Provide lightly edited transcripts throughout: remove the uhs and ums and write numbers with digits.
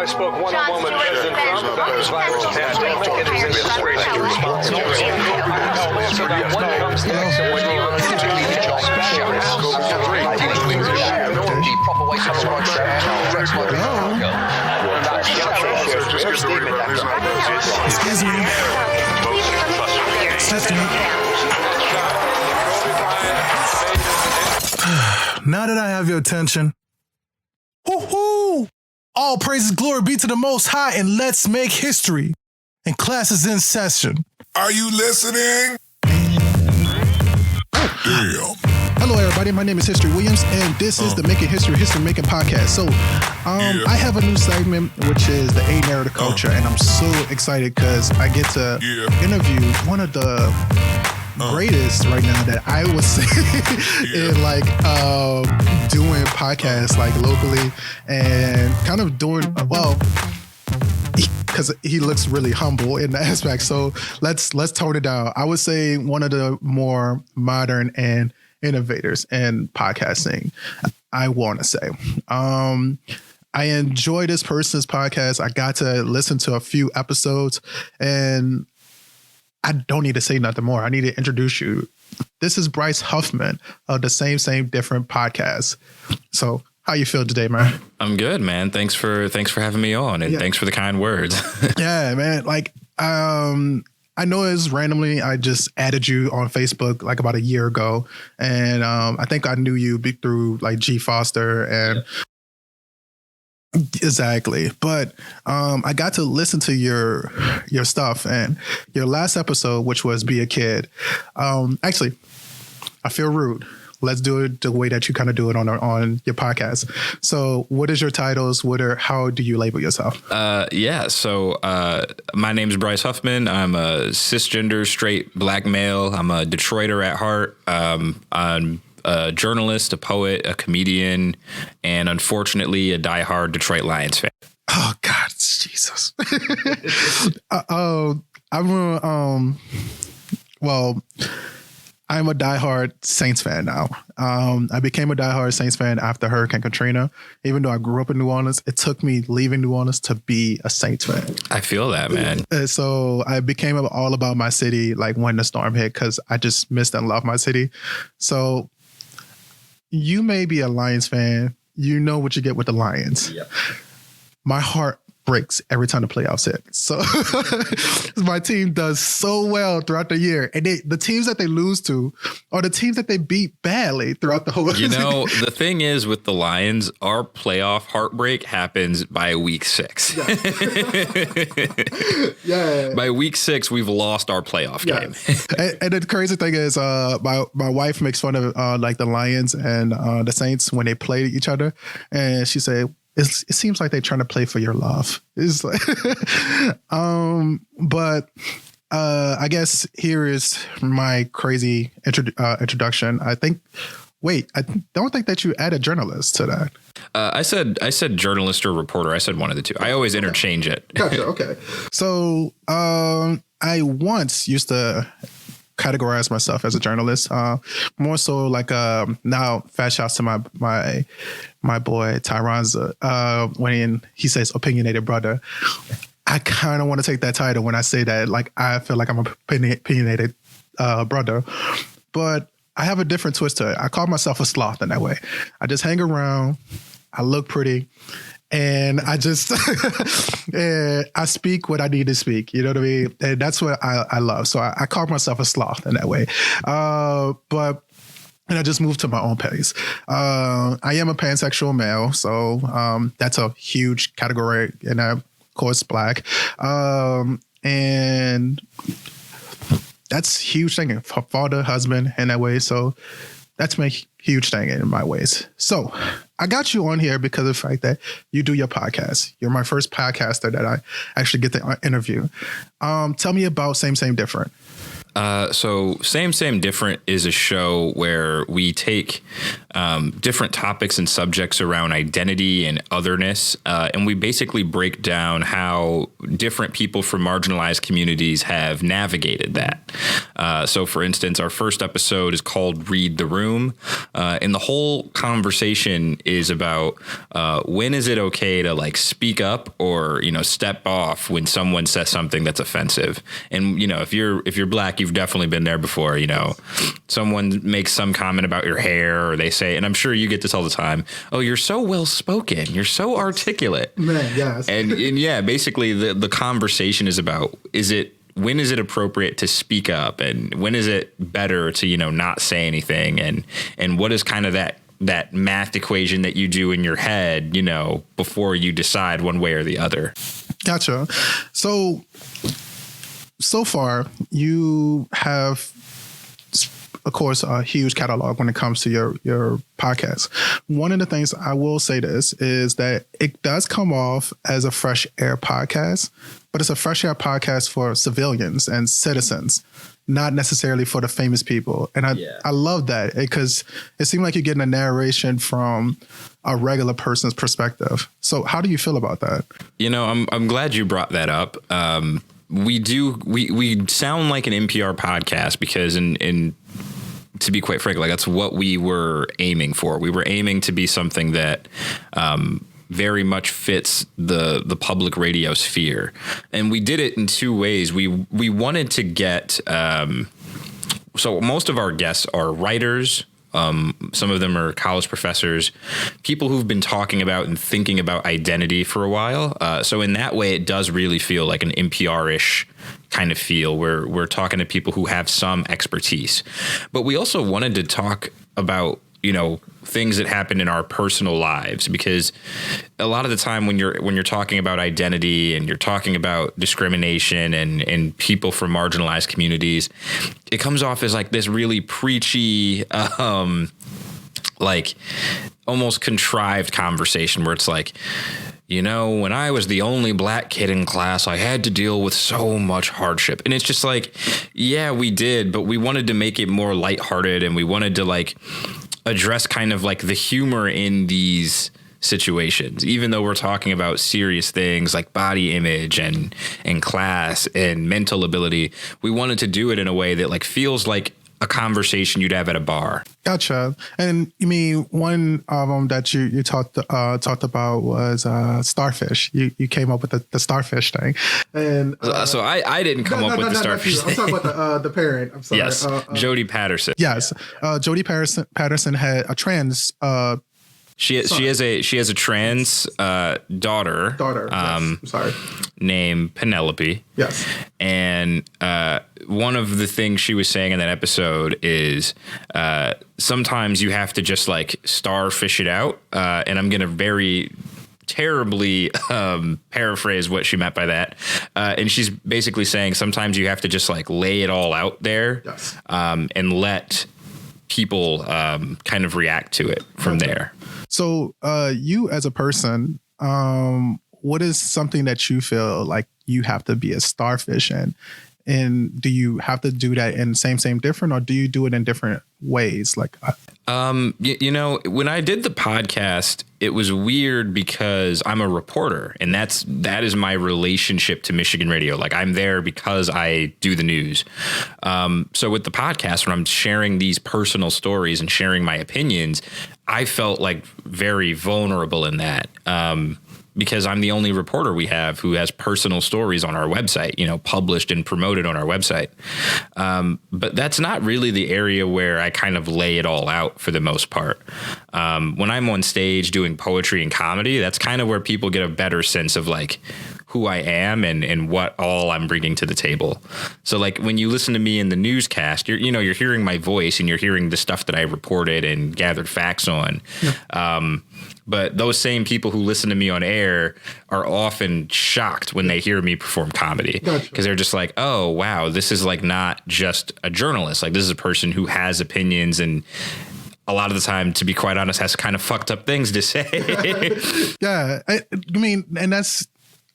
spoke one-on-one with President Trump about this virus pandemic and his administration's response to it. Also about what comes next and when you Excuse me. Now that I have your attention, woo-hoo! All praises, glory be to the Most High, and let's make history. And class is in session. Are you listening? Damn. Hello, everybody. My name is History Williams, and this is the Making History Making podcast. So, I have a new segment, which is the A narrative culture, and I'm so excited because I get to interview one of the greatest right now that I would say in like doing podcasts like locally and kind of doing because he looks really humble in that aspect. So let's tone it down. I would say one of the more modern and innovators in podcasting, I want to say. I enjoy this person's podcast. I got to listen to a few episodes, and I don't need to say nothing more. I need to introduce you. This is Bryce Huffman of the Same Different podcast. So how you feel today, man? I'm good, man. Thanks for having me on, and thanks for the kind words. Yeah, man. Like, I know it's randomly. I just added you on Facebook like about a year ago, and I think I knew you through like G Foster and. Exactly. But I got to listen to your stuff, and your last episode, which was Be a Kid. Actually, I feel rude. Let's do it the way that you kind of do it on your podcast. So what is your titles? How do you label yourself? So my name is Bryce Huffman. I'm a cisgender straight black male. I'm a Detroiter at heart. I'm a journalist, a poet, a comedian, and unfortunately a diehard Detroit Lions fan. Oh God, Jesus. I'm a diehard Saints fan now. I became a diehard Saints fan after Hurricane Katrina. Even though I grew up in New Orleans, it took me leaving New Orleans to be a Saints fan. I feel that, man. So I became all about my city, like when the storm hit, because I just missed and loved my city. So you may be a Lions fan. You know what you get with the Lions. Yep. My heart breaks every time the playoffs hit. So my team does so well throughout the year. And the teams that they lose to are the teams that they beat badly throughout the whole season. You know, the thing is with the Lions, our playoff heartbreak happens by week 6. Yeah. By week 6, we've lost our playoff game. And the crazy thing is my wife makes fun of like the Lions and the Saints when they play each other. And she said, it seems like they're trying to play for your love. It's like, but I guess here is my crazy introduction. I don't think that you added journalist to that. I said journalist or reporter. I said one of the two. I always interchange it. Gotcha. Okay. So I once used to categorize myself as a journalist, more so like now fast shouts to my boy Tyronza when he says opinionated brother. I kind of want to take that title when I say that. Like, I feel like I'm a opinionated brother, but I have a different twist to it. I call myself a sloth in that way. I just hang around, I look pretty, and I just I speak what I need to speak. You know what I mean? And that's what I love. So I call myself a sloth in that way. And I just moved to my own pace. I am a pansexual male, so that's a huge category, and of course, black. And that's a huge thing. Father, husband, in that way. So that's my huge thing in my ways. So I got you on here because of the fact that you do your podcast. You're my first podcaster that I actually get to interview. Tell me about Same Different. So Same, Different is a show where we take different topics and subjects around identity and otherness, and we basically break down how different people from marginalized communities have navigated that. So, for instance, our first episode is called Read the Room, and the whole conversation is about when is it okay to like speak up or, step off when someone says something that's offensive. And, if you're black, you've definitely been there before. Someone makes some comment about your hair, or they say, and I'm sure you get this all the time, oh, you're so well spoken, you're so articulate. Man, yes. And yeah, basically the conversation is about, when is it appropriate to speak up, and when is it better to, not say anything, and what is kind of that math equation that you do in your head, before you decide one way or the other. Gotcha. So far, you have, of course, a huge catalog when it comes to your podcast. One of the things I will say this is that it does come off as a fresh air podcast, but it's a fresh air podcast for civilians and citizens, not necessarily for the famous people. And I love that because it seemed like you're getting a narration from a regular person's perspective. So how do you feel about that? I'm glad you brought that up. We sound like an NPR podcast because in to be quite frank, like that's what we were aiming for. We were aiming to be something that very much fits the public radio sphere. And we did it in two ways. We wanted to get so most of our guests are writers. Some of them are college professors, people who've been talking about and thinking about identity for a while. So in that way, it does really feel like an NPR-ish kind of feel where we're talking to people who have some expertise. But we also wanted to talk about, things that happen in our personal lives, because a lot of the time when you're talking about identity and you're talking about discrimination and people from marginalized communities, it comes off as like this really preachy, like almost contrived conversation where it's like, when I was the only black kid in class, I had to deal with so much hardship. And it's just like, yeah, we did, but we wanted to make it more lighthearted, and we wanted to like address kind of like the humor in these situations, even though we're talking about serious things like body image and class and mental ability. We wanted to do it in a way that like feels like a conversation you'd have at a bar. Gotcha. And you mean one of them that you talked about was starfish. You came up with the starfish thing, and so I didn't come up with the starfish thing. I'm talking about the parent. I'm sorry. Yes, Jodie Patterson. Yes, Jodie Patterson had a trans. She has a trans daughter. Yes. Sorry. Named Penelope. Yes. And one of the things she was saying in that episode is sometimes you have to just like starfish it out. And I'm going to very terribly paraphrase what she meant by that. And she's basically saying sometimes you have to just like lay it all out there. Yes. And let people kind of react to it from there. So you as a person, what is something that you feel like you have to be a starfish in? And do you have to do that in same, different, or do you do it in different ways? Like, when I did the podcast, it was weird because I'm a reporter, and that is my relationship to Michigan radio. Like I'm there because I do the news. So with the podcast, when I'm sharing these personal stories and sharing my opinions, I felt like very vulnerable in that. Because I'm the only reporter we have who has personal stories on our website, published and promoted on our website. But that's not really the area where I kind of lay it all out for the most part. When I'm on stage doing poetry and comedy, that's kind of where people get a better sense of like who I am and what all I'm bringing to the table. So like when you listen to me in the newscast, you're hearing my voice and you're hearing the stuff that I reported and gathered facts on. Yeah. But those same people who listen to me on air are often shocked when they hear me perform comedy, because they're just like, oh, wow, this is like not just a journalist. Like this is a person who has opinions and a lot of the time, to be quite honest, has kind of fucked up things to say. Yeah. I mean, and I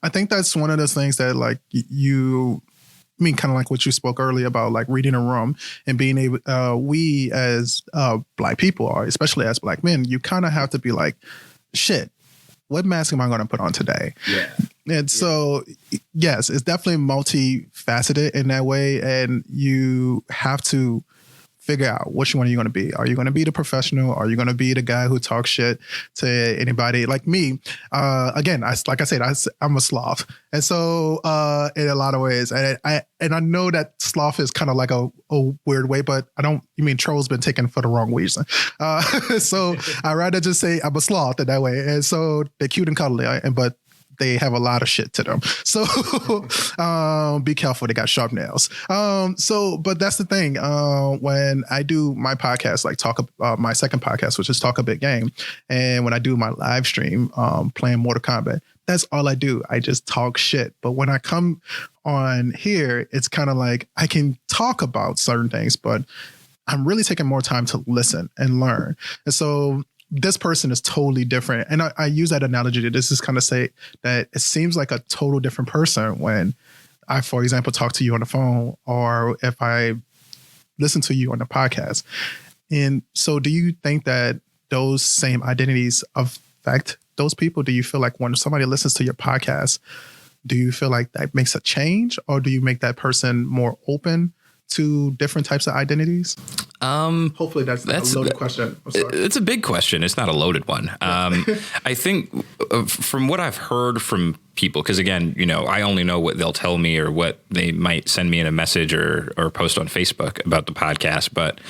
think that's one of those things that like you mean, kind of like what you spoke earlier about, like reading a room and being able, we as Black people, or especially as Black men, you kind of have to be like, shit, what mask am I going to put on today? Yeah. And so, yes, it's definitely multifaceted in that way. And you have to figure out which one are you going to be. Are you going to be the professional? Are you going to be the guy who talks shit to anybody? Like me, again, like I said, I'm a sloth. And so in a lot of ways, and I know that sloth is kind of like a weird way, but you mean troll's been taken for the wrong reason. So I'd rather just say I'm a sloth in that way. And so they're cute and cuddly, but they have a lot of shit to them. So be careful. They got sharp nails. But that's the thing. When I do my podcast, like my second podcast, which is Talk a Big Game. And when I do my live stream playing Mortal Kombat, that's all I do. I just talk shit. But when I come on here, it's kind of like I can talk about certain things, but I'm really taking more time to listen and learn. And so this person is totally different. And I use that analogy to this is kind of say that it seems like a total different person when I, for example, talk to you on the phone or if I listen to you on the podcast. And so do you think that those same identities affect those people? Do you feel like when somebody listens to your podcast, do you feel like that makes a change or do you make that person more open to different types of identities? Hopefully that's a loaded question. I'm sorry. It's a big question. It's not a loaded one. I think from what I've heard from people, because again, I only know what they'll tell me or what they might send me in a message or post on Facebook about the podcast. But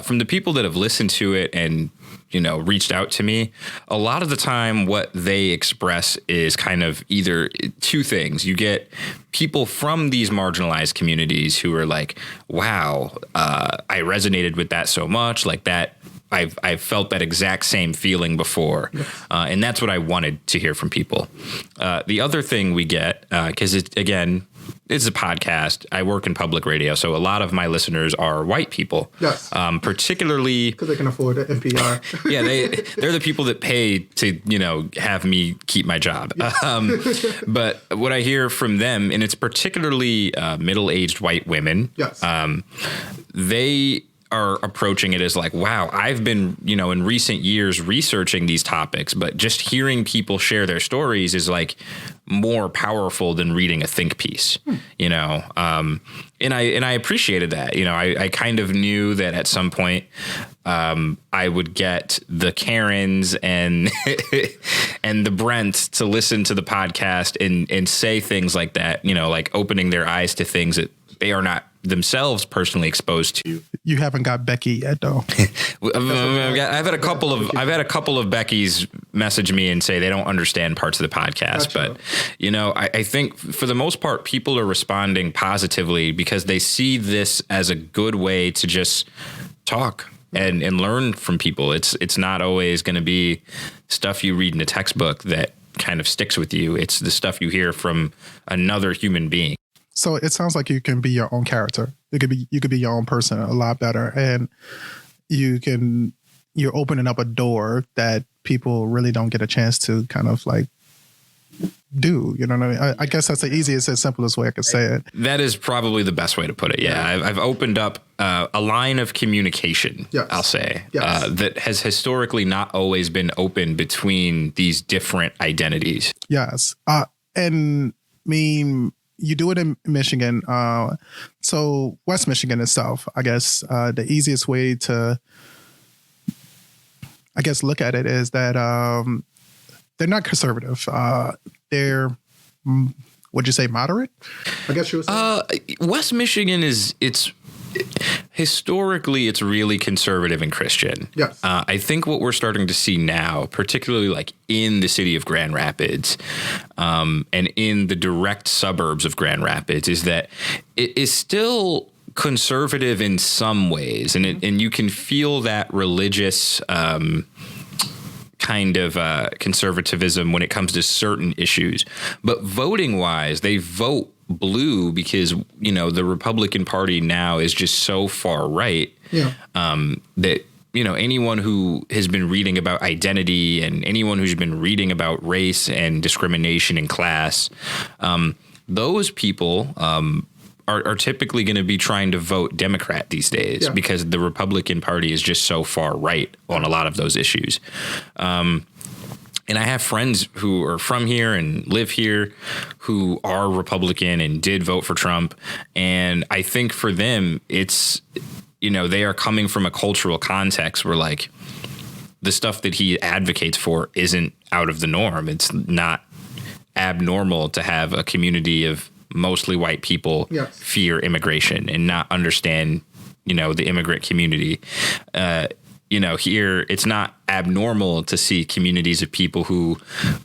from the people that have listened to it and reached out to me, a lot of the time what they express is kind of either two things. You get people from these marginalized communities who are like, wow, I resonated with that so much, like that. I've felt that exact same feeling before. And that's what I wanted to hear from people. The other thing we get, because it's a podcast. I work in public radio, so a lot of my listeners are white people. Yes. Particularly because they can afford the NPR. Yeah, they're the people that pay to have me keep my job. Yes. But what I hear from them, and it's particularly middle-aged white women. Yes. They are approaching it as like, wow, I've been, in recent years researching these topics, but just hearing people share their stories is like more powerful than reading a think piece, and I appreciated that. I kind of knew that at some point I would get the Karens and and the Brents to listen to the podcast and say things like that, like opening their eyes to things that they are not themselves personally exposed to. You haven't got Becky yet, though. I've had a couple of Beckys message me and say they don't understand parts of the podcast. Gotcha. But I think for the most part, people are responding positively because they see this as a good way to just talk and learn from people. It's not always going to be stuff you read in a textbook that kind of sticks with you. It's the stuff you hear from another human being. So it sounds like you can be your own character. You could be your own person a lot better, and you're opening up a door that people really don't get a chance to kind of like do. You know what I mean? I guess that's the easiest and simplest way I could say it. That is probably the best way to put it. Yeah, I've opened up a line of communication. Yes. I'll say that has historically not always been open between these different identities. Yes, and I mean. You do it in Michigan. So West Michigan itself, I guess the easiest way to, look at it is that they're not conservative. They're, would you say moderate? I guess you would say. West Michigan historically, it's really conservative and Christian. Yes. I think what we're starting to see now, particularly like in the city of Grand Rapids and in the direct suburbs of Grand Rapids, is that it is still conservative in some ways. And you can feel that religious kind of conservatism when it comes to certain issues. But voting wise, they vote blue because the Republican Party now is just so far right that anyone who has been reading about identity and anyone who's been reading about race and discrimination and class, those people are typically going to be trying to vote Democrat these days because the Republican Party is just so far right on a lot of those issues. And I have friends who are from here and live here who are Republican and did vote for Trump. And I think for them, it's, they are coming from a cultural context where like the stuff that he advocates for isn't out of the norm. It's not abnormal to have a community of mostly white people fear immigration and not understand, the immigrant community. Here it's not abnormal to see communities of people who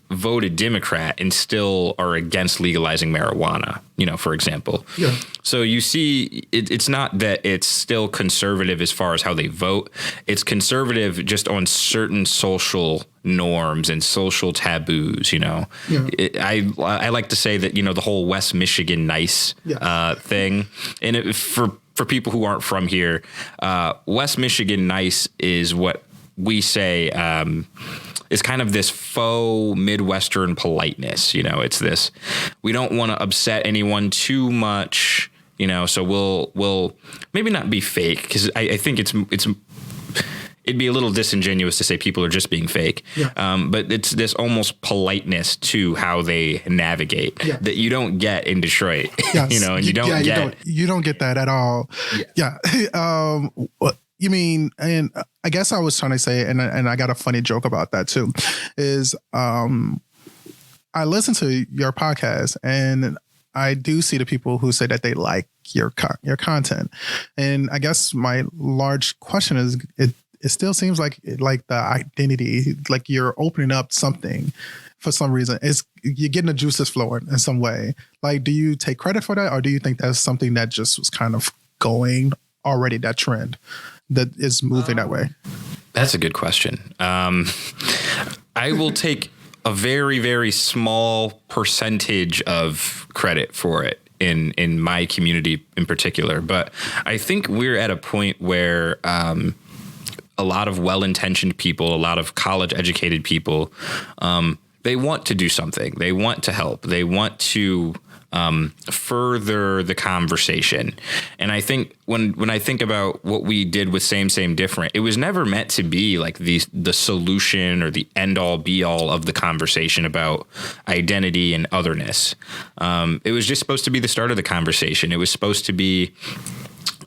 voted Democrat and still are against legalizing marijuana, for example. Yeah. So you see, it's not that it's still conservative as far as how they vote. It's conservative just on certain social norms and social taboos, Yeah. I like to say that, the whole West Michigan nice thing. And for people who aren't from here, West Michigan nice is what we say is kind of this faux Midwestern politeness. It's this, we don't want to upset anyone too much, so we'll maybe not be fake, because I think it'd be a little disingenuous to say people are just being fake. Yeah. But it's this almost politeness to how they navigate that you don't get in Detroit. Yes. And you don't get. You don't get that at all. Yeah. You mean, and I guess I was trying to say, and I got a funny joke about that too, is I listen to your podcast and I do see the people who say that they like your content. And I guess my large question is, it still seems like the identity, like you're opening up something for some reason. You're getting the juices flowing in some way. Like, do you take credit for that, or do you think that's something that just was kind of going already, that trend that is moving that way? That's a good question. I will take a very, very small percentage of credit for it in my community in particular. But I think we're at a point where a lot of well-intentioned people, a lot of college-educated people, they want to do something. They want to help. They want to further the conversation. And I think when I think about what we did with Same, Same, Different, it was never meant to be like the solution or the end-all, be-all of the conversation about identity and otherness. It was just supposed to be the start of the conversation. It was supposed to be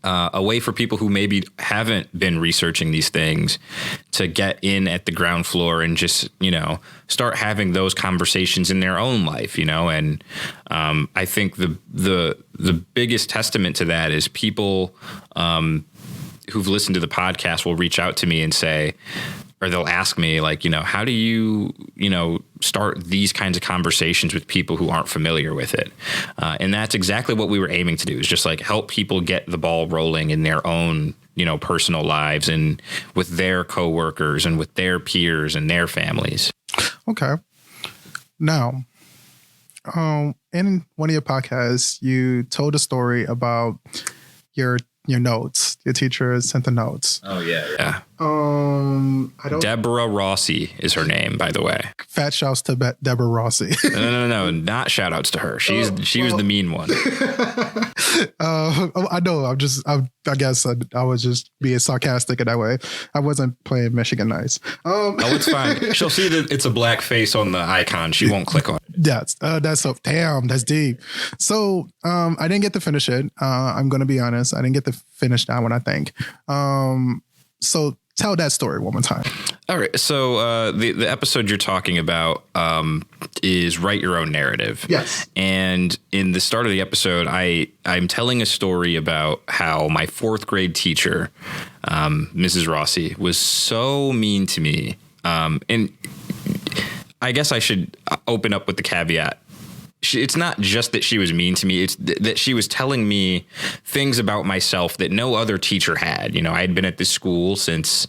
a way for people who maybe haven't been researching these things to get in at the ground floor and just, start having those conversations in their own life, and I think the biggest testament to that is people who've listened to the podcast will reach out to me and say, or they'll ask me like, how do you, start these kinds of conversations with people who aren't familiar with it? And that's exactly what we were aiming to do, is just like help people get the ball rolling in their own, personal lives and with their coworkers and with their peers and their families. Okay. Now, in one of your podcasts, you told a story about your notes. Your teacher sent the notes. Oh yeah. Deborah Rossi is her name, by the way. Fat shouts to Deborah Rossi. No, not shout outs to her. She was the mean one. I know. I guess I was just being sarcastic in that way. I wasn't playing Michigan nice. Oh, it's fine. She'll see that it's a black face on the icon. She won't click on it. That's so damn. That's deep. So I didn't get to finish it. I'm going to be honest. I didn't get to finish that one, I think. So tell that story one more time. All right. So the episode you're talking about is Write Your Own Narrative. Yes. And in the start of the episode, I'm telling a story about how my fourth grade teacher, Mrs. Rossi, was so mean to me. And I guess I should open up with the caveat. It's not just that she was mean to me. It's that she was telling me things about myself that no other teacher had. I had been at this school since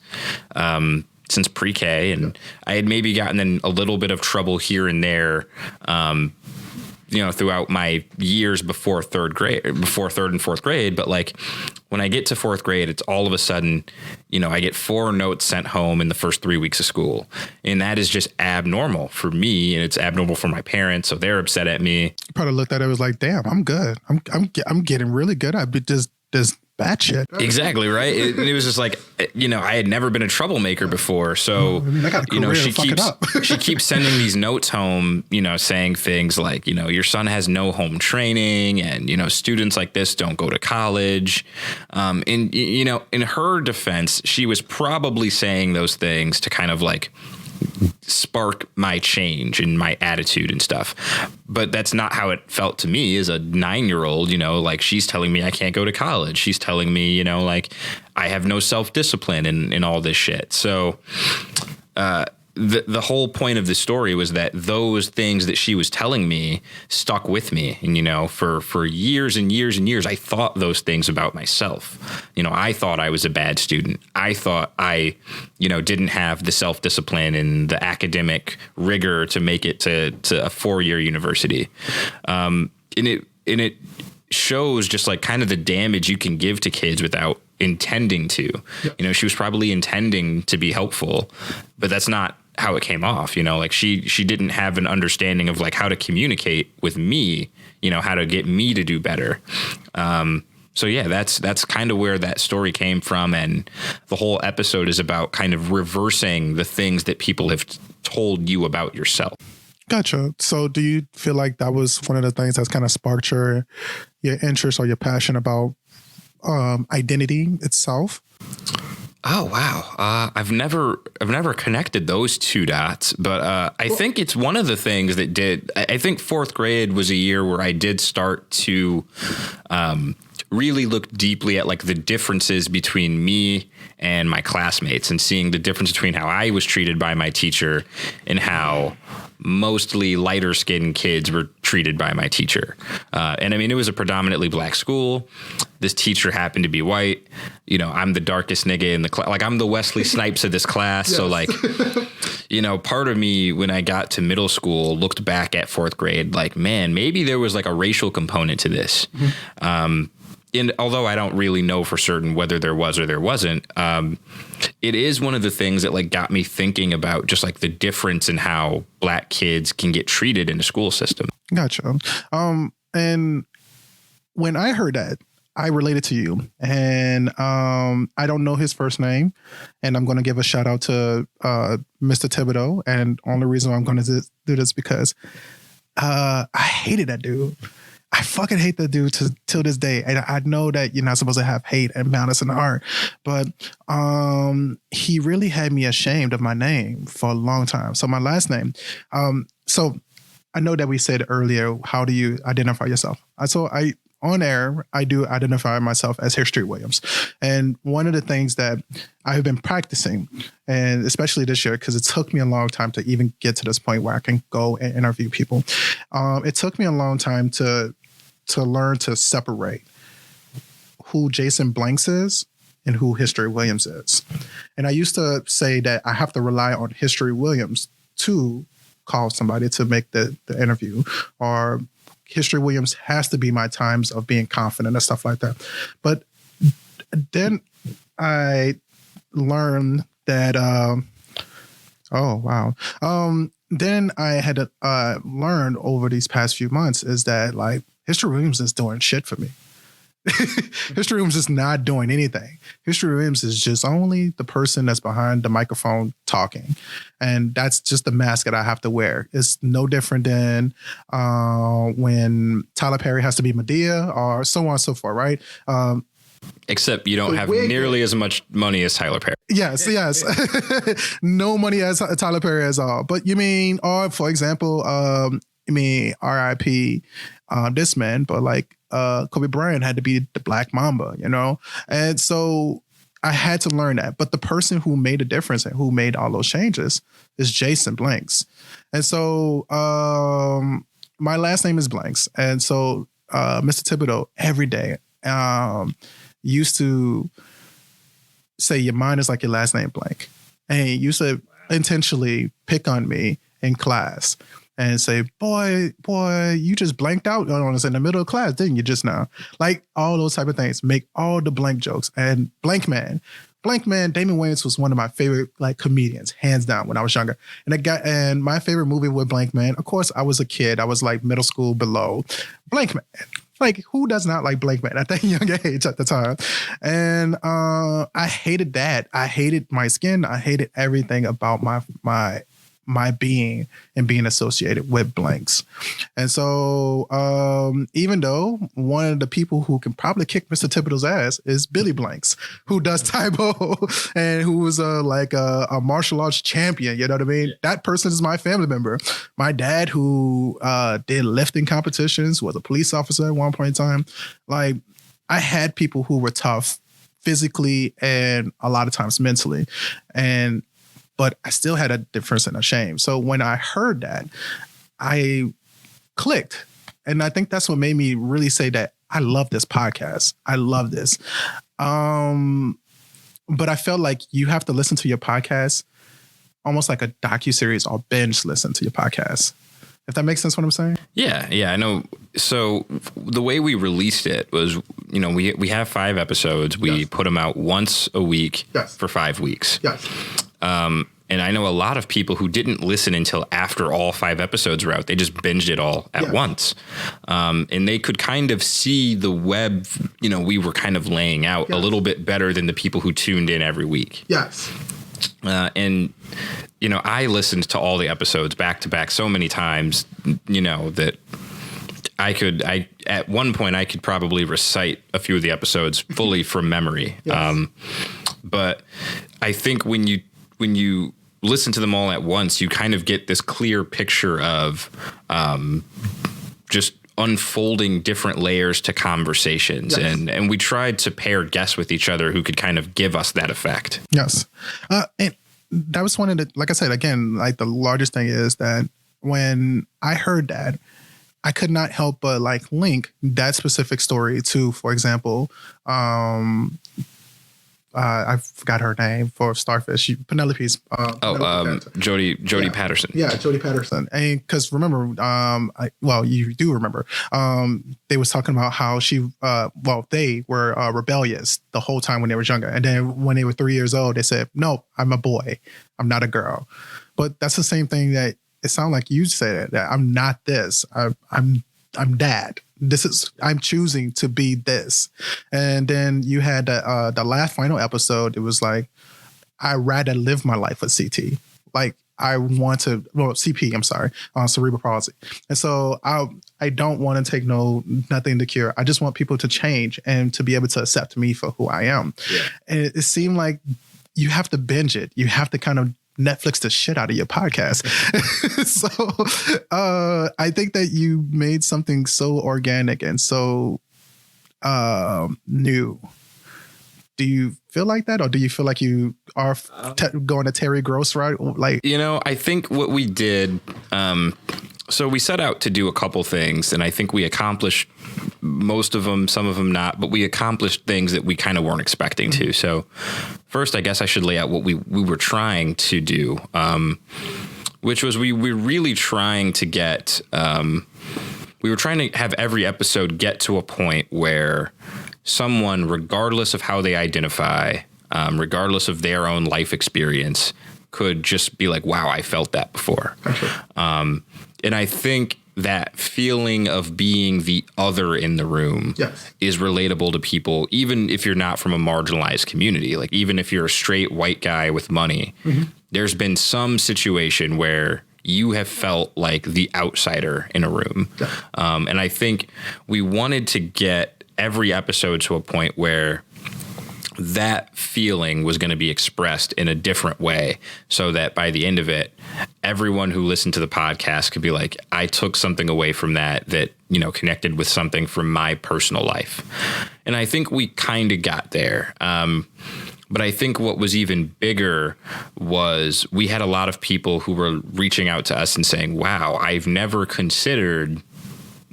pre-K, and I had maybe gotten in a little bit of trouble here and there, throughout my years before third and fourth grade. But like when I get to fourth grade, it's all of a sudden, I get 4 notes sent home in the first 3 weeks of school. And that is just abnormal for me. And it's abnormal for my parents. So they're upset at me. You probably looked at it and was like, damn, I'm good. I'm getting really good at this bad shit. Exactly. Right. It was just like, I had never been a troublemaker before. So, I got a career, she keeps sending these notes home, saying things like, your son has no home training and, students like this don't go to college. In her defense, she was probably saying those things to kind of like spark my change in my attitude and stuff. But that's not how it felt to me as a 9-year-old, like she's telling me I can't go to college. She's telling me, like I have no self-discipline and all this shit. So, the whole point of the story was that those things that she was telling me stuck with me. And, for years and years and years, I thought those things about myself. I thought I was a bad student. I thought I, didn't have the self-discipline and the academic rigor to make it to a 4-year university. And it shows just like kind of the damage you can give to kids without intending to. Yep. She was probably intending to be helpful, but that's not how it came off. Like she didn't have an understanding of like how to communicate with me, how to get me to do better. So yeah, that's kind of where that story came from. And the whole episode is about kind of reversing the things that people have told you about yourself. Gotcha. So do you feel like that was one of the things that's kind of sparked your interest or your passion about identity itself? Oh, wow. I've never connected those two dots, but I think it's one of the things that did. I think fourth grade was a year where I did start to really look deeply at like the differences between me and my classmates and seeing the difference between how I was treated by my teacher and how mostly lighter skinned kids were treated by my teacher. And I mean, it was a predominantly black school. This teacher happened to be white. I'm the darkest nigga in the class. Like I'm the Wesley Snipes of this class. Yes. So like, part of me when I got to middle school looked back at fourth grade, like, man, maybe there was like a racial component to this. Mm-hmm. And although I don't really know for certain whether there was or there wasn't, it is one of the things that like got me thinking about just like the difference in how black kids can get treated in the school system. Gotcha. And when I heard that, I related to you, and I don't know his first name, and I'm going to give a shout out to Mr. Thibodeau. And only reason why I'm going to do this because I hated that dude. I fucking hate that dude till this day. And I know that you're not supposed to have hate and malice in the heart, but he really had me ashamed of my name for a long time. So my last name. So I know that we said earlier, how do you identify yourself? On air, I do identify myself as History Williams. And one of the things that I have been practicing, and especially this year, because it took me a long time to even get to this point where I can go and interview people. It took me a long time to learn to separate who Jason Blanks is and who History Williams is. And I used to say that I have to rely on History Williams to call somebody to make the interview, or History Williams has to be my times of being confident and stuff like that. But then I learned that, then I had to learn over these past few months is that like History Williams is doing shit for me. History Williams is not doing anything. History Williams is just only the person that's behind the microphone talking. And that's just the mask that I have to wear. It's no different than when Tyler Perry has to be Medea or so on and so forth, right? Except you don't have nearly as much money as Tyler Perry. Yes. No money as Tyler Perry as all. But you mean, or for example, R.I.P. This man, but like Kobe Bryant had to be the Black Mamba, And so I had to learn that. But the person who made a difference and who made all those changes is Jason Blanks. And so my last name is Blanks. And so Mr. Thibodeau every day used to say your mind is like your last name blank. And he used to intentionally pick on me in class. and say, boy, you just blanked out on us in the middle of class, didn't you just now? Like all those type of things, make all the blank jokes. And Blank Man, Damon Wayans was one of my favorite like comedians, hands down, when I was younger. And my favorite movie with Blank Man, of course, I was a kid. I was like middle school below. Blank Man. Like, who does not like Blank Man at that young age at the time? And I hated that. I hated my skin. I hated everything about my being and being associated with blanks. And so even though one of the people who can probably kick Mr. Thibodeau's ass is Billy Blanks, who does Taibo and who was like a martial arts champion, you know what I mean? That person is my family member. My dad, who did lifting competitions, was a police officer at one point in time. Like, I had people who were tough physically and a lot of times mentally. But I still had a difference and a shame. So when I heard that, I clicked. And I think that's what made me really say that I love this podcast. I love this. But I felt like you have to listen to your podcast almost like a docuseries or binge listen to your podcast. If that makes sense what I'm saying? Yeah, I know. So the way we released it was, we have 5 episodes. We put them out once a week for 5 weeks. Yes. And I know a lot of people who didn't listen until after all 5 episodes were out. They just binged it all at once. And they could kind of see the web, we were kind of laying out a little bit better than the people who tuned in every week. Yes. And I listened to all the episodes back to back so many times, that at one point I could probably recite a few of the episodes fully from memory. Yes. But I think when you listen to them all at once, you kind of get this clear picture of just unfolding different layers to conversations. Yes. And we tried to pair guests with each other who could kind of give us that effect. Yes. And that was one of the, like I said, again, like the largest thing is that when I heard that, I could not help but like link that specific story to, for example, I forgot her name for Starfish. Penelope's. Jodie Patterson. Yeah, Jodie Patterson. And because remember, you do remember, they was talking about how they were rebellious the whole time when they were younger, and then when they were 3 years old, they said, "No, I'm a boy. I'm not a girl." But that's the same thing that it sounded like you said, that I'm not this. I'm dad. I'm choosing to be this. And then you had the last final episode. It was like, I rather live my life with CT. Like CP, I'm sorry, cerebral palsy. And so I don't want to take nothing to cure. I just want people to change and to be able to accept me for who I am. Yeah. And it seemed like you have to binge it. You have to kind of Netflix the shit out of your podcast. So I think that you made something so organic and so new. Do you feel like that, or do you feel like you are going to Terry Gross route? Like, I think what we did. So we set out to do a couple things, and I think we accomplished most of them, some of them not, but we accomplished things that we kind of weren't expecting to. So first, I guess I should lay out what we were trying to do, which was we were really trying to get, we were trying to have every episode get to a point where someone, regardless of how they identify, regardless of their own life experience, could just be like, wow, I felt that before. And I think that feeling of being the other in the room is relatable to people, even if you're not from a marginalized community. Like, even if you're a straight white guy with money, there's been some situation where you have felt like the outsider in a room. And I think we wanted to get every episode to a point where that feeling was going to be expressed in a different way, so that by the end of it, everyone who listened to the podcast could be like, I took something away from that connected with something from my personal life. And I think we kind of got there. But I think what was even bigger was we had a lot of people who were reaching out to us and saying, wow, I've never considered,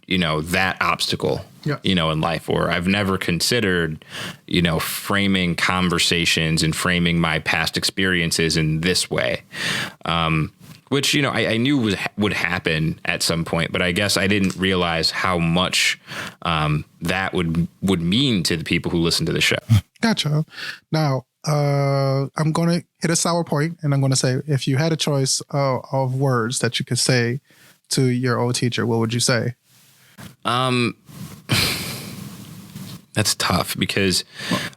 that obstacle, in life, or I've never considered, framing conversations and framing my past experiences in this way. which, you know, I knew would happen at some point, but I guess I didn't realize how much that would mean to the people who listen to the show. Gotcha. Now, I'm going to hit a sour point, and I'm going to say, if you had a choice of words that you could say to your old teacher, what would you say? That's tough because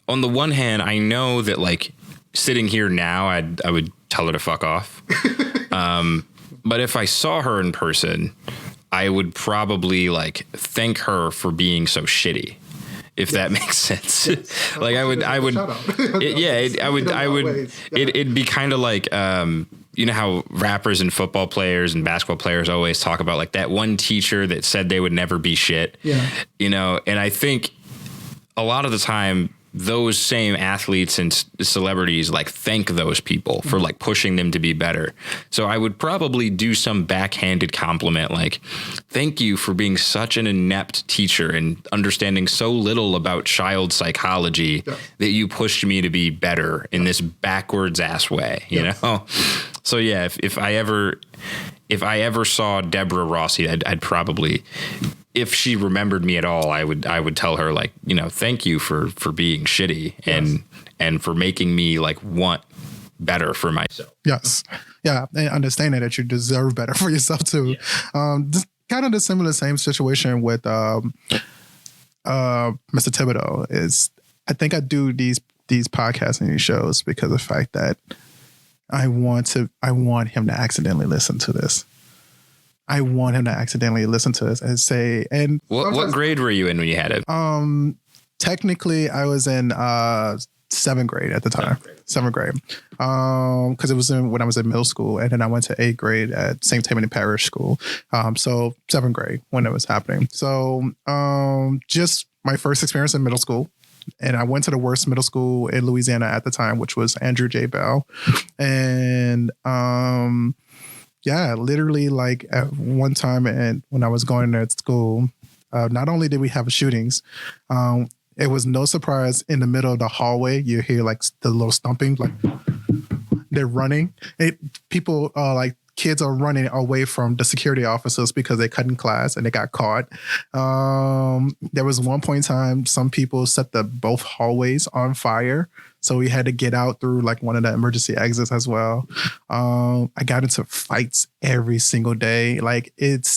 on the one hand, I know that like sitting here now, I would tell her to fuck off. But if I saw her in person, I would probably like thank her for being so shitty. If that makes sense. Yes. Like I would, it'd be kind of like, you know how rappers and football players and basketball players always talk about like that one teacher that said they would never be shit, you know? And I think a lot of the time those same athletes and celebrities like thank those people for like pushing them to be better. So I would probably do some backhanded compliment like, thank you for being such an inept teacher and understanding so little about child psychology that you pushed me to be better in this backwards ass way, you know? So yeah, if I ever saw Deborah Rossi, I'd probably, if she remembered me at all, I would tell her like, you know, thank you for being shitty and for making me like want better for myself. Yes. Yeah. And understanding that you deserve better for yourself too. This, kind of the same situation with Mr. Thibodeau is, I think I do these podcasts and these shows because of the fact that I want him to accidentally listen to this. I want him to accidentally listen to this and say, and what grade were you in when you had it? Technically I was in 7th grade at the time. 7th grade. Because it was when I was in middle school, and then I went to 8th grade at St. Tammany Parish School. So 7th grade when it was happening. So just my first experience in middle school. And I went to the worst middle school in Louisiana at the time, which was Andrew J. Bell. And yeah, literally like at one time, and when I was going there at school, not only did we have shootings, it was no surprise in the middle of the hallway, you hear like the little stomping, like they're running. People like kids are running away from the security officers because they cut in class and they got caught. There was one point in time, some people set both hallways on fire. So we had to get out through like one of the emergency exits as well. I got into fights every single day. Like it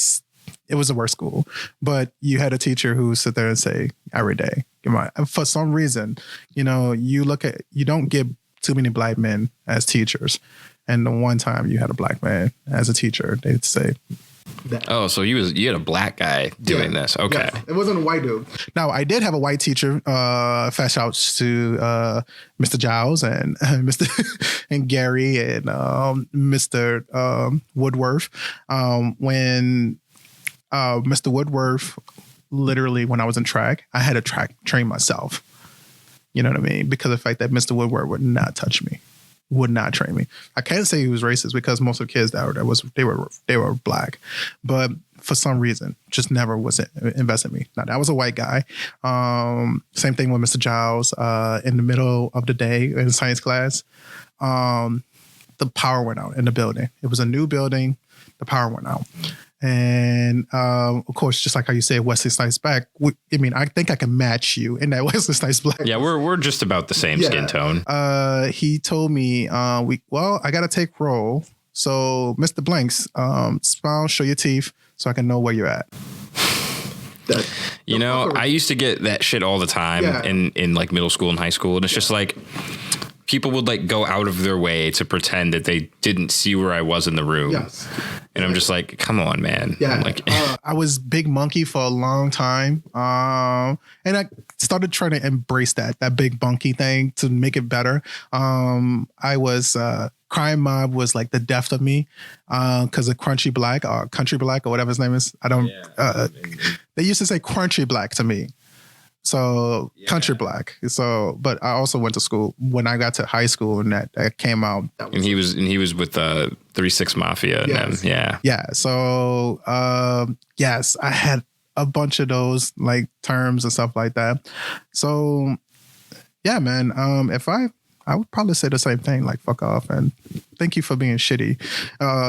was the worst school, but you had a teacher who would sit there and say every day, come on. And for some reason, you know, you don't get too many black men as teachers. And the one time you had a black man as a teacher, they'd say that. Oh, so you had a black guy doing this. Okay. Yes. It wasn't a white dude. Now, I did have a white teacher, fast shouts to Mr. Giles and Mr. and Gary and Mr. Woodworth. When Mr. Woodworth, literally when I was in track, I had to train myself. You know what I mean? Because of the fact that Mr. Woodworth would not touch me. Would not train me. I can't say he was racist because most of the kids they were black, but for some reason just never was invested in me. Now that was a white guy. Same thing with Mr. Giles. In the middle of the day in science class, the power went out in the building. It was a new building. The power went out. And of course, just like how you say Wesley Snipes black, I think I can match you in that Wesley Snipes black. Yeah, we're just about the same skin tone. He told me, I got to take roll. So Mr. Blanks, smile, show your teeth so I can know where you're at. I used to get that shit all the time in like middle school and high school. And it's just like, people would like go out of their way to pretend that they didn't see where I was in the room. Yes. And I'm just like, come on, man. Yeah. Like, I was big monkey for a long time. And I started trying to embrace that big monkey thing to make it better. I was, Crime Mob was like the death of me. Cause of Country Black or whatever his name is. They used to say Crunchy Black to me. So Country Black. So, but I also went to school when I got to high school, and that came out. And he was with 3-6 Mafia. Yes. And then, yeah. So, yes, I had a bunch of those like terms and stuff like that. So, yeah, man. If I I would probably say the same thing, like fuck off and thank you for being shitty.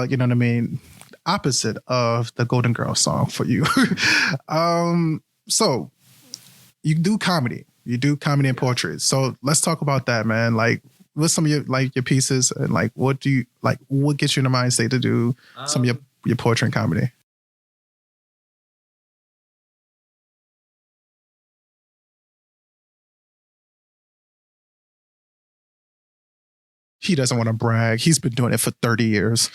You know what I mean? Opposite of the Golden Girls song for you. So you do comedy. You do comedy and poetry. So let's talk about that, man. Like, what's some of your your pieces, and like what do you like? What gets you in the mind state to do some of your poetry and comedy? He doesn't want to brag. He's been doing it for 30 years.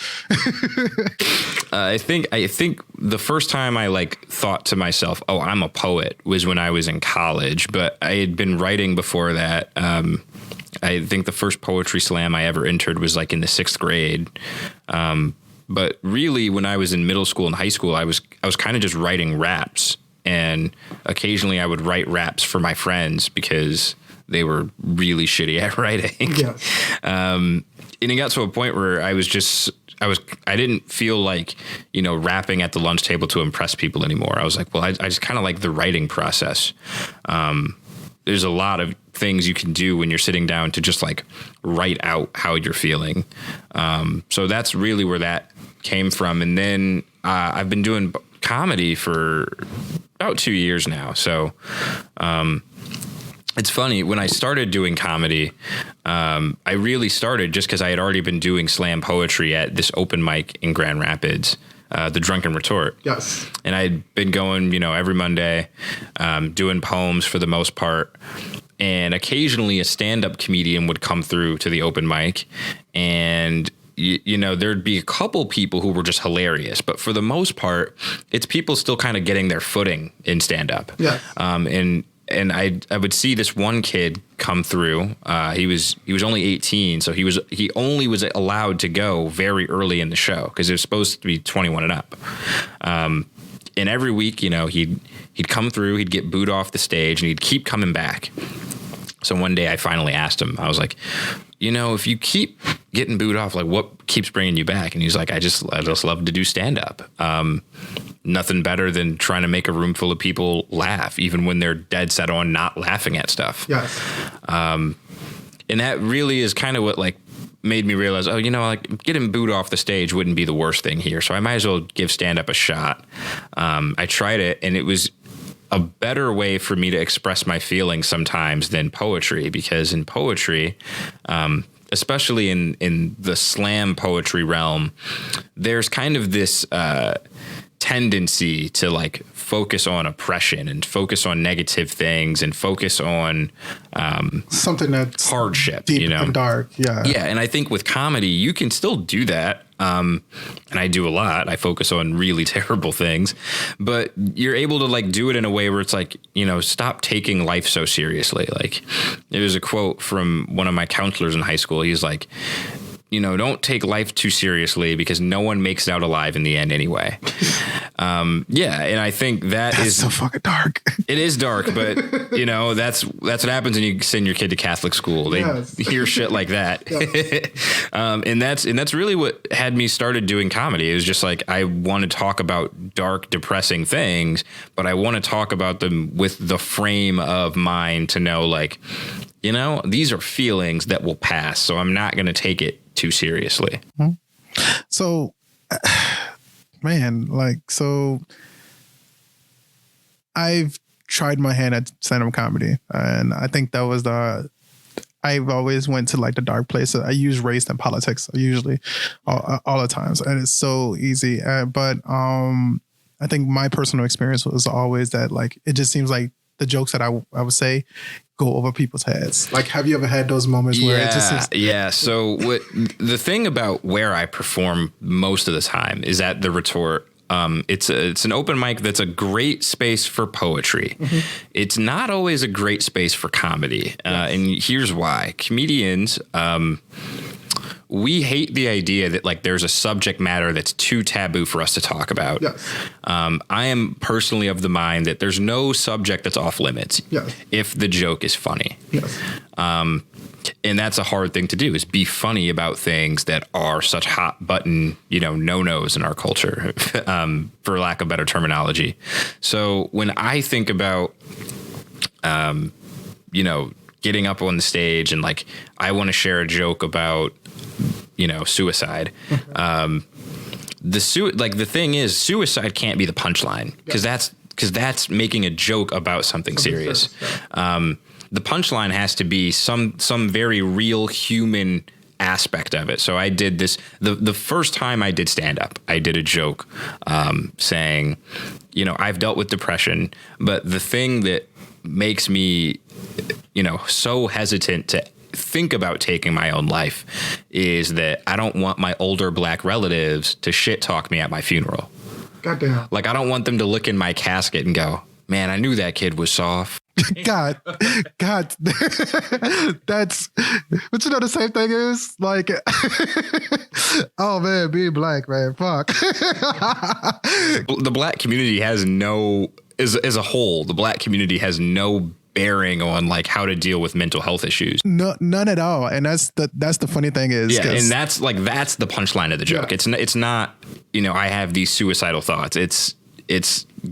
I think the first time I like thought to myself, "Oh, I'm a poet," was when I was in college. But I had been writing before that. I think the first poetry slam I ever entered was like in the 6th grade. But really, when I was in middle school and high school, I was kind of just writing raps, and occasionally I would write raps for my friends because they were really shitty at writing. Yeah. And it got to a point where I didn't feel like, rapping at the lunch table to impress people anymore. I was like, well, I just kind of like the writing process. There's a lot of things you can do when you're sitting down to just like write out how you're feeling. So that's really where that came from. And then I've been doing comedy for about 2 years now. So, it's funny, when I started doing comedy, I really started just because I had already been doing slam poetry at this open mic in Grand Rapids, the Drunken Retort. Yes. And I'd been going, every Monday, doing poems for the most part. And occasionally a stand-up comedian would come through to the open mic, and there'd be a couple people who were just hilarious, but for the most part, it's people still kind of getting their footing in stand-up. Yeah. And I would see this one kid come through. He was only 18, so he only was allowed to go very early in the show because it was supposed to be 21 and up. And every week, he'd come through, he'd get booed off the stage, and he'd keep coming back. So one day I finally asked him, I was like, if you keep getting booed off, like what keeps bringing you back? And he's like, I just love to do stand up. Nothing better than trying to make a room full of people laugh, even when they're dead set on not laughing at stuff. Yes. And that really is kind of what like made me realize, like getting booed off the stage wouldn't be the worst thing here. So I might as well give stand up a shot. I tried it, and it was a better way for me to express my feelings sometimes than poetry, because in poetry, especially in the slam poetry realm, there's kind of this tendency to like focus on oppression and focus on negative things and focus on something that's hardship, deep and dark. Yeah. Yeah. And I think with comedy, you can still do that. And I do a lot. I focus on really terrible things, but you're able to like do it in a way where it's like, stop taking life so seriously. Like there's a quote from one of my counselors in high school. He's like, don't take life too seriously because no one makes it out alive in the end anyway. Yeah. And I think that's so fucking dark. It is dark, but that's what happens when you send your kid to Catholic school. They hear shit like that. And that's really what had me started doing comedy. It was just like, I want to talk about dark, depressing things, but I want to talk about them with the frame of mind to know like, these are feelings that will pass. So I'm not going to take it too seriously. So, man, I've tried my hand at stand-up comedy, and I think that was I've always went to like the dark place. I use race and politics usually all the times, and it's so easy. But I think my personal experience was always that like, it just seems like the jokes that I would say go over people's heads. Like, have you ever had those moments where it just is? Yeah. So the thing about where I perform most of the time is at the Retort. It's an open mic that's a great space for poetry. Mm-hmm. It's not always a great space for comedy. And here's why. Comedians, we hate the idea that like there's a subject matter that's too taboo for us to talk about. Yes. I am personally of the mind that there's no subject that's off limits if the joke is funny. Yes. And that's a hard thing to do, is be funny about things that are such hot button, no-nos in our culture, for lack of better terminology. So when I think about, getting up on the stage and like I want to share a joke about, you know, suicide. The thing is, suicide can't be the punchline because that's making a joke about something serious. The punchline has to be some very real human aspect of it. So I did this the first time I did stand up. I did a joke saying, you know, I've dealt with depression, but the thing that makes me, you know, so hesitant to think about taking my own life is that I don't want my older black relatives to shit talk me at my funeral. Goddamn. Like, I don't want them to look in my casket and go, man, I knew that kid was soft. God, that's, but you know, the same thing is like, oh man, being black, man, fuck. The black community has as a whole, the black community has no bearing on like how to deal with mental health issues. No, none at all. And that's the funny thing is, yeah, and that's the punchline of the joke. Yeah. It's not, you know, I have these suicidal thoughts. It's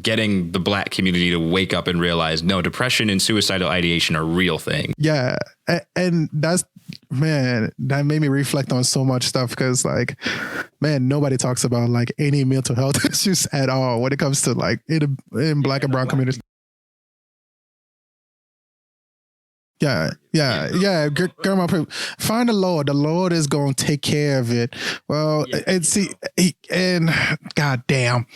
getting the black community to wake up and realize, no, depression and suicidal ideation are real things. Yeah. And that's, man, that made me reflect on so much stuff because like, man, nobody talks about like any mental health issues at all when it comes to like in black and brown communities. Yeah. Grandma, find the Lord. The Lord is going to take care of it. Well, and see, and goddamn,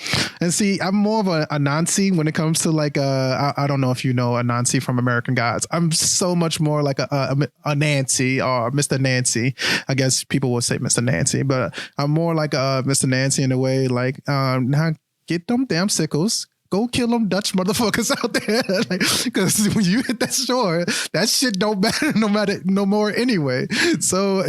and see, I'm more of a Nancy when it comes to like I don't know if you know a Nancy from American Gods. I'm so much more like a Nancy or Mr. Nancy. I guess people would say Mr. Nancy, but I'm more like a Mr. Nancy in a way. Like, now get them damn sickles. Go kill them Dutch motherfuckers out there. Because when you hit that shore, that shit don't matter no more anyway. So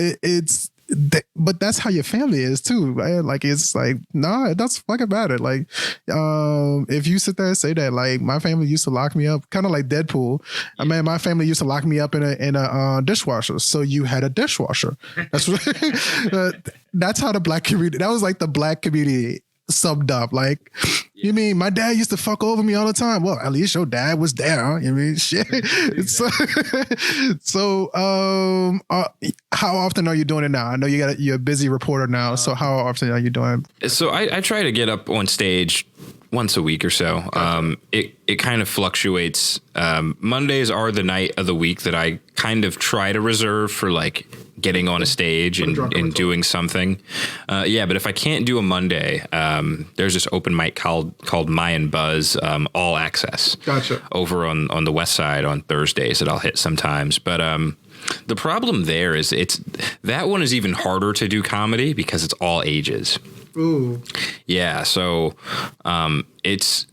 but that's how your family is too, right? Like, it's like, nah, it doesn't fucking matter. Like, if you sit there and say that, like, my family used to lock me up, kind of like Deadpool. I mean, my family used to lock me up in a dishwasher. So you had a dishwasher. That's that's how the black community, that was like the black community summed up. Like, you mean my dad used to fuck over me all the time? Well, at least your dad was there. Huh? You mean shit. So how often are you doing it now? I know you're a busy reporter now. So how often are you doing? So I try to get up on stage once a week or so. It kind of fluctuates. Mondays are the night of the week that I kind of try to reserve for like getting on a stage and doing something. But if I can't do a Monday, there's this open mic called Mayan Buzz, all access. Gotcha. Over on the west side on Thursdays that I'll hit sometimes. But the problem there is that one is even harder to do comedy because it's all ages. Ooh. Yeah, so it's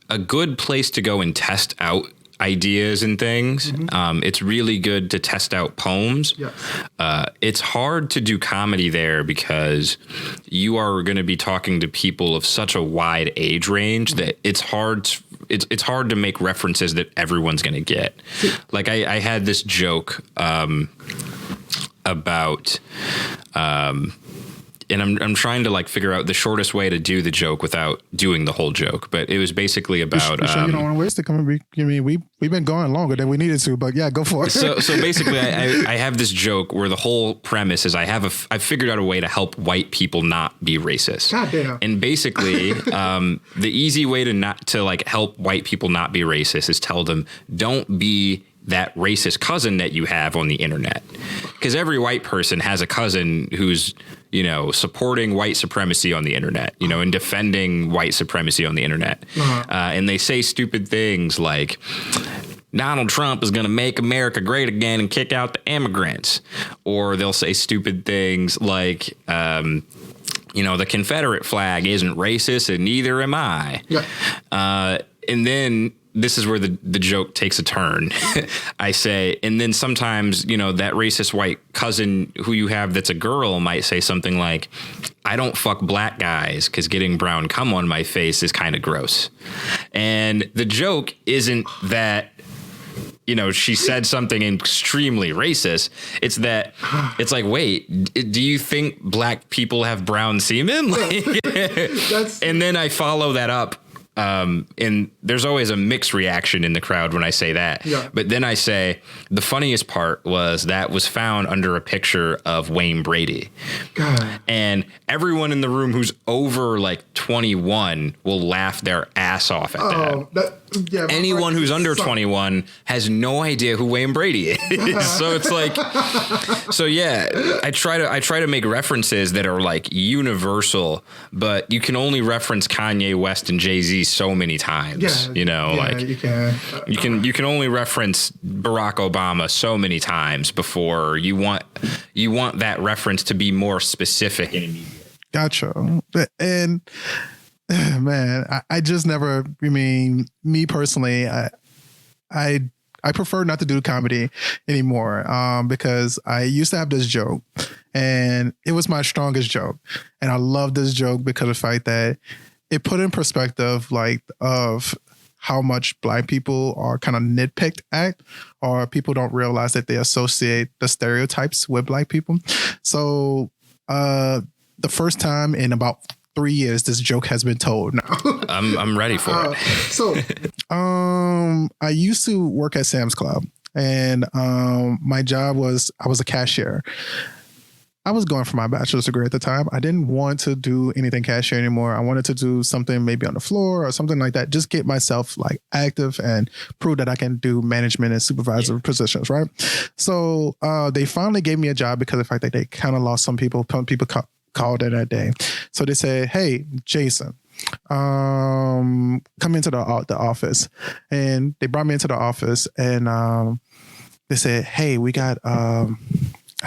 a good place to go and test out ideas and things. Mm-hmm. It's really good to test out poems. Yes. It's hard to do comedy there because you are going to be talking to people of such a wide age range that it's hard to make references that everyone's going to get. Like I had this joke about and I'm trying to like figure out the shortest way to do the joke without doing the whole joke. But it was basically about. You don't want to waste it. We've been going longer than we needed to, but yeah, go for it. So basically, I have this joke where the whole premise is I've figured out a way to help white people not be racist. Goddamn. And basically, the easy way to like help white people not be racist is tell them don't be that racist cousin that you have on the internet, because every white person has a cousin who's, you know, supporting white supremacy on the internet, you know, and defending white supremacy on the internet. Uh-huh. And they say stupid things like Donald Trump is going to make America great again and kick out the immigrants. Or they'll say stupid things like, you know, the Confederate flag isn't racist and neither am I. Yeah. And then this is where the joke takes a turn. I say, and then sometimes, you know, that racist white cousin who you have that's a girl might say something like, I don't fuck black guys because getting brown cum on my face is kind of gross. And the joke isn't that, you know, she said something extremely racist. It's that it's like, wait, do you think black people have brown semen? Like, and then I follow that up and there's always a mixed reaction in the crowd when I say that. Yeah. But then I say the funniest part was that was found under a picture of Wayne Brady. God. And everyone in the room who's over like 21 will laugh their ass off at that. Anyone who's under 21 has no idea who Wayne Brady is. So it's like, so yeah, I try to make references that are like universal, but you can only reference Kanye West and Jay-Z so many times. Yeah, you know, yeah, like you can only reference Barack Obama so many times before you want that reference to be more specific and immediate. Gotcha. And man, I just never, I mean, me personally, I prefer not to do comedy anymore because I used to have this joke and it was my strongest joke. And I love this joke because of the fact that it put in perspective like of how much Black people are kind of nitpicked at, or people don't realize that they associate the stereotypes with Black people. So the first time in about 3 years, this joke has been told now. I'm ready for it. So, I used to work at Sam's Club, and my job was I was a cashier. I was going for my bachelor's degree at the time. I didn't want to do anything cashier anymore. I wanted to do something maybe on the floor or something like that. Just get myself like active and prove that I can do management and supervisor positions, right? So they finally gave me a job because of the fact that they kind of lost some people. People called in that day. So they said, "Hey, Jason, come into the office." And they brought me into the office and they said, "Hey, we got, I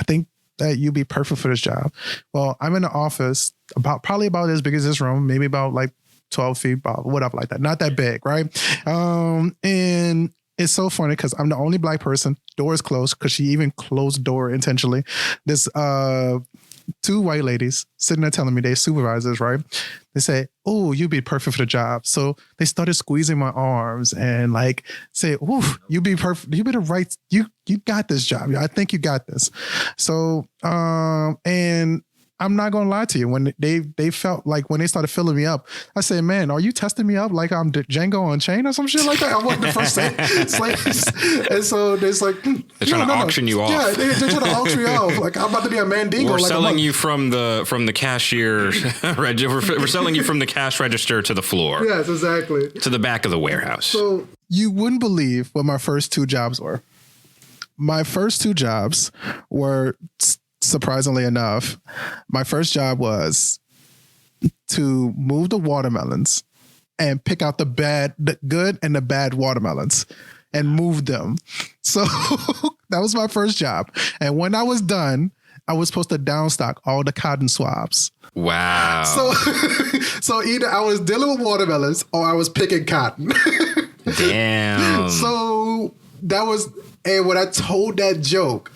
think that you'd be perfect for this job." Well, I'm in the office probably about as big as this room, maybe about like 12 feet, about whatever like that. Not that big, right? And it's so funny because I'm the only Black person. Door is closed because she even closed the door intentionally. This two white ladies sitting there telling me they're supervisors, right? They say, "Oh, you'd be perfect for the job." So they started squeezing my arms and like say, "Oh, you'd be perfect. You be the right. You got this job. I think you got this." So and I'm not gonna lie to you. When they felt like when they started filling me up, I said, "Man, are you testing me up like I'm Django Unchained or some shit like that?" I wasn't the first slaves. And so they're like, they're trying to auction you off. Yeah, they're trying to auction me off. Like I'm about to be a Mandingo. We're like selling you from the cashier. We're selling you from the cash register to the floor. Yes, exactly. To the back of the warehouse. So you wouldn't believe what my first two jobs were. My first two jobs were, surprisingly enough, my first job was to move the watermelons and pick out the good and the bad watermelons and move them. So that was my first job. And when I was done, I was supposed to downstock all the cotton swabs. Wow. So either I was dealing with watermelons or I was picking cotton. Damn. So that was, and when I told that joke,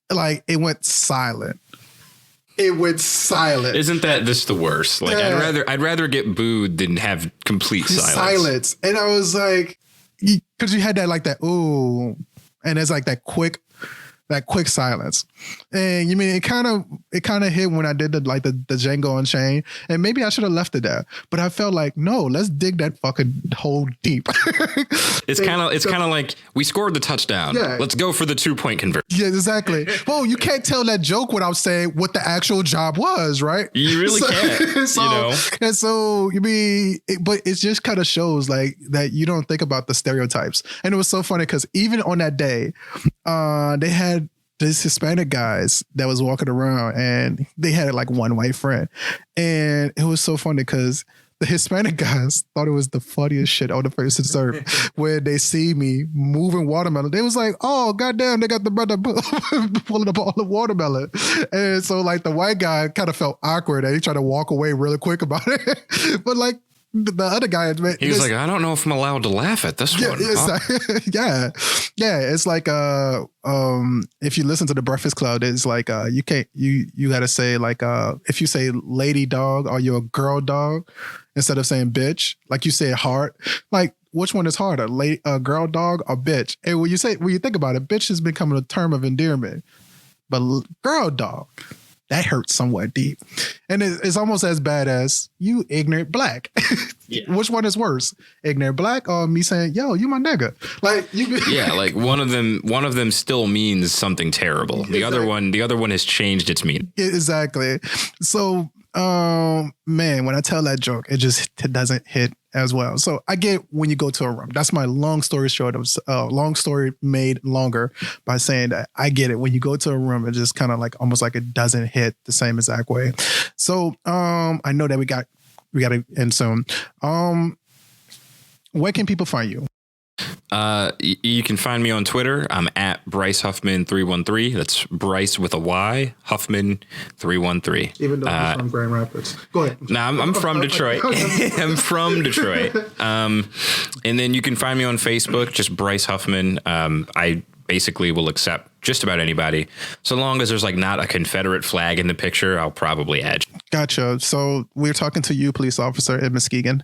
like it went silent. It went silent. Isn't that just the worst? Like yeah. I'd rather get booed than have complete silence. And I was like, because you had that like that ooh, and it's like that quick silence. And you mean it kind of hit when I did the Django Unchained, and maybe I should have left it there, but I felt like no, let's dig that fucking hole deep. It's kind of like we scored the touchdown. Yeah. Let's go for the 2-point conversion. Yeah, exactly. Well, you can't tell that joke without saying what the actual job was, right? You really can't. So, you know. And so you mean, but it just kind of shows like that you don't think about the stereotypes. And it was so funny because even on that day, they had this Hispanic guys that was walking around and they had like one white friend. And it was so funny because the Hispanic guys thought it was the funniest shit on the face of the earth. When they see me moving watermelon, they was like, "Oh, goddamn, they got the brother pulling up all the watermelon." And so like the white guy kind of felt awkward and he tried to walk away really quick about it. But like, the other guy, he was like, "I don't know if I'm allowed to laugh at this one." Yeah, it's like if you listen to the Breakfast Club, it's like you can't you got to say like if you say lady dog, are you a girl dog instead of saying bitch, like you say it hard, like which one is harder, girl dog or bitch? And when you think about it, bitch has become a term of endearment, but girl dog, that hurts somewhat deep. And it's almost as bad as you ignorant black. Yeah. Which one is worse? Ignorant black or me saying, yo, you my nigga? Like you yeah, like one of them still means something terrible. The Exactly. other one has changed its meaning. Exactly. So man, when I tell that joke, it doesn't hit as well. So I get when you go to a room. That's my long story short of long story made longer by saying that I get it. When you go to a room, it just kind of like almost like it doesn't hit the same exact way. So I know that we got to end soon. Where can people find you? You can find me on Twitter. I'm at Bryce Huffman 313. That's Bryce with a Y, Huffman 313. Even though you're from Grand Rapids. Go ahead. No, I'm from Detroit. I'm from Detroit. And then you can find me on Facebook, just Bryce Huffman. I basically will accept just about anybody. So long as there's like not a Confederate flag in the picture, I'll probably add you. Gotcha. So we're talking to you, police officer in Muskegon.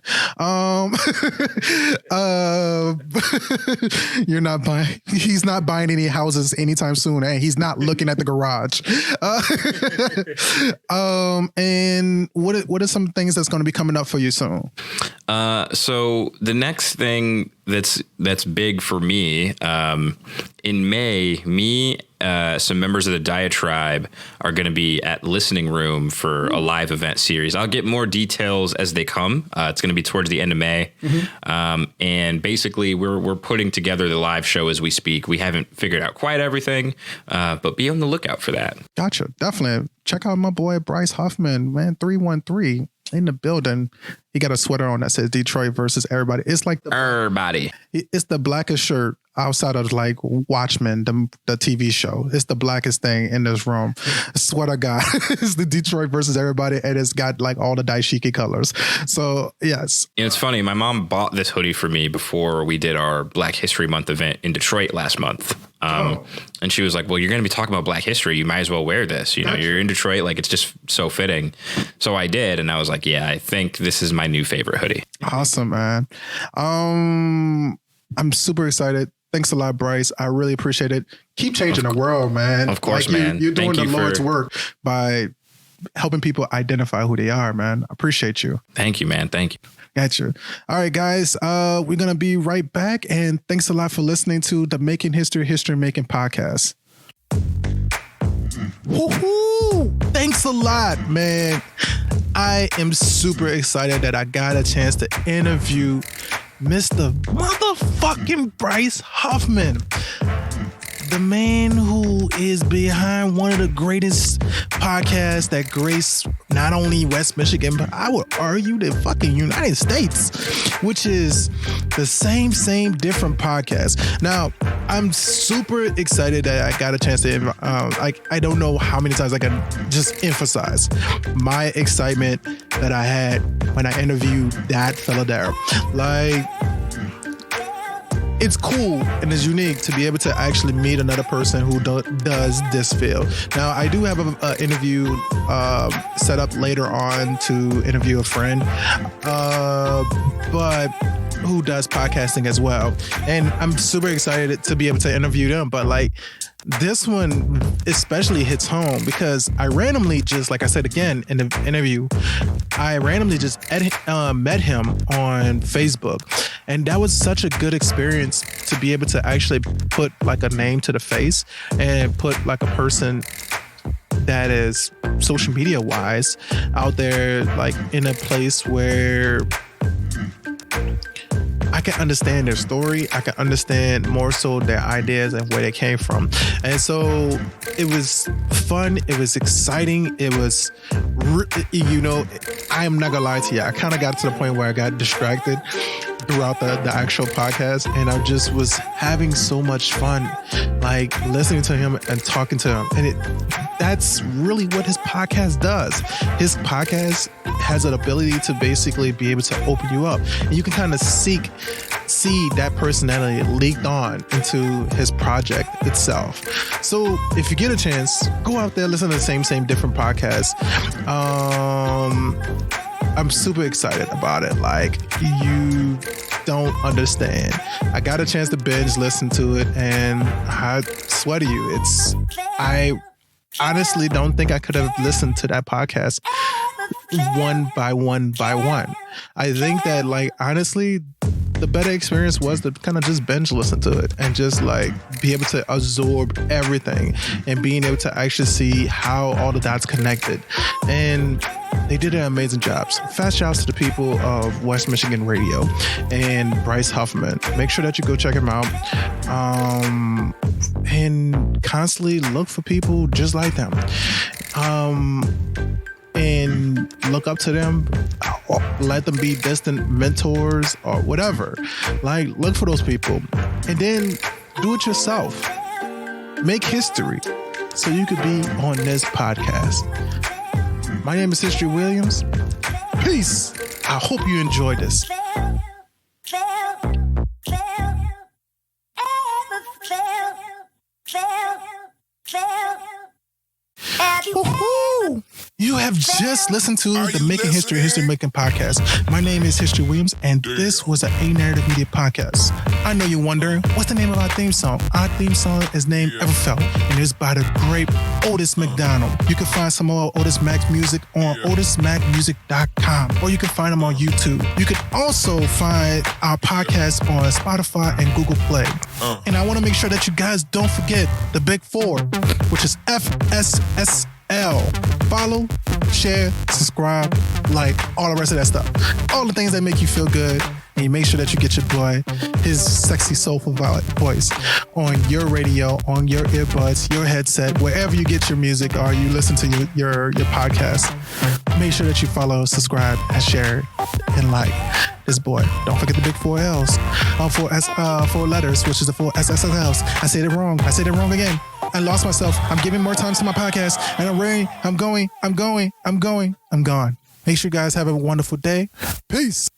He's not buying any houses anytime soon, and he's not looking at the garage. And what are some things that's going to be coming up for you soon? So the next thing that's big for me, in May, some members of the Diatribe are going to be at Listening Room for a live event series. I'll get more details as they come. It's going to be towards the end of May. And basically we're putting together the live show as we speak. We haven't figured out quite everything, but be on the lookout for that. Gotcha. Definitely. Check out my boy, Bryce Huffman, man, 313 in the building. He got a sweater on that says Detroit versus everybody. It's like Everybody. It's the blackest shirt outside of like Watchmen, the TV show. It's the blackest thing in this room. It's what I got. It's the Detroit versus everybody, and it's got like all the dashiki colors. So yes. And it's funny. My mom bought this hoodie for me before we did our Black History Month event in Detroit last month. And she was like, well, you're going to be talking about Black history. You might as well wear this. You know, you're in Detroit. Like, it's just so fitting. So I did. And I was like, yeah, I think this is my new favorite hoodie. Awesome, man. I'm super excited. Thanks a lot, Bryce. I really appreciate it. Keep changing the world, man. Of course, like man. You're doing Thank the you Lord's work by helping people identify who they are, man. I appreciate you. Thank you, man. Thank you. Gotcha. All right, guys. We're going to be right back. And thanks a lot for listening to the Making History Making podcast. Woo-hoo! Thanks a lot, man. I am super excited that I got a chance to interview Mr. motherfucking Bryce Huffman, the man who is behind one of the greatest podcasts that grace not only West Michigan, but I would argue the fucking United States, which is the same different podcast. Now, I'm super excited that I got a chance to, I don't know how many times I can just emphasize my excitement that I had when I interviewed that fella there. Like, it's cool and it's unique to be able to actually meet another person who does this field. Now, I do have an interview set up later on to interview a friend, but who does podcasting as well. And I'm super excited to be able to interview them. But like, this one especially hits home because I randomly just, like I said again in the interview, I randomly just met him on Facebook. And that was such a good experience to be able to actually put like a name to the face and put like a person that is social media wise out there, like in a place where I can understand their story. I can understand more so their ideas and where they came from. And so it was fun. It was exciting. It was, you know, I am not gonna lie to you. I kind of got to the point where I got distracted throughout the actual podcast, and I just was having so much fun, like listening to him and talking to him. And that's really what his podcast does. His podcast has an ability to basically be able to open you up, and you can kind of see that personality leaked on into his project itself. So if you get a chance, go out there, listen to the same different podcasts. I'm super excited about it. Like, you don't understand. I got a chance to binge listen to it, and I swear to you, honestly don't think I could have listened to that podcast one by one by one. I think that, like, honestly, the better experience was to kind of just binge listen to it and just like be able to absorb everything and being able to actually see how all the dots connected. And they did an amazing job. So fast shouts to the people of West Michigan Radio and Bryce Huffman. Make sure that you go check him out. And constantly look for people just like them. And look up to them, let them be distant mentors or whatever. Like, look for those people and then do it yourself. Make history so you could be on this podcast. My name is History Williams. Peace. I hope you enjoyed this. Woohoo! You have just listened to the Making History Making podcast. My name is History Williams, and this was an A Narrative Media podcast. I know you're wondering, what's the name of our theme song? Our theme song is named Everfelt, and it's by the great Otis McDonald. You can find some more Otis Mac music on otismacmusic.com, or you can find them on YouTube. You can also find our podcast on Spotify and Google Play. And I want to make sure that you guys don't forget the big four, which is FSSL. Follow, share, subscribe, like, all the rest of that stuff. All the things that make you feel good. And you make sure that you get your boy, his sexy, soulful voice on your radio, on your earbuds, your headset, wherever you get your music or you listen to your podcast. Make sure that you follow, subscribe, and share, and like this boy. Don't forget the big 4 L's. 4 letters, which is the 4 SSLs. I said it wrong. I said it wrong again. I lost myself. I'm giving more time to my podcast, and I'm gone. Make sure you guys have a wonderful day. Peace.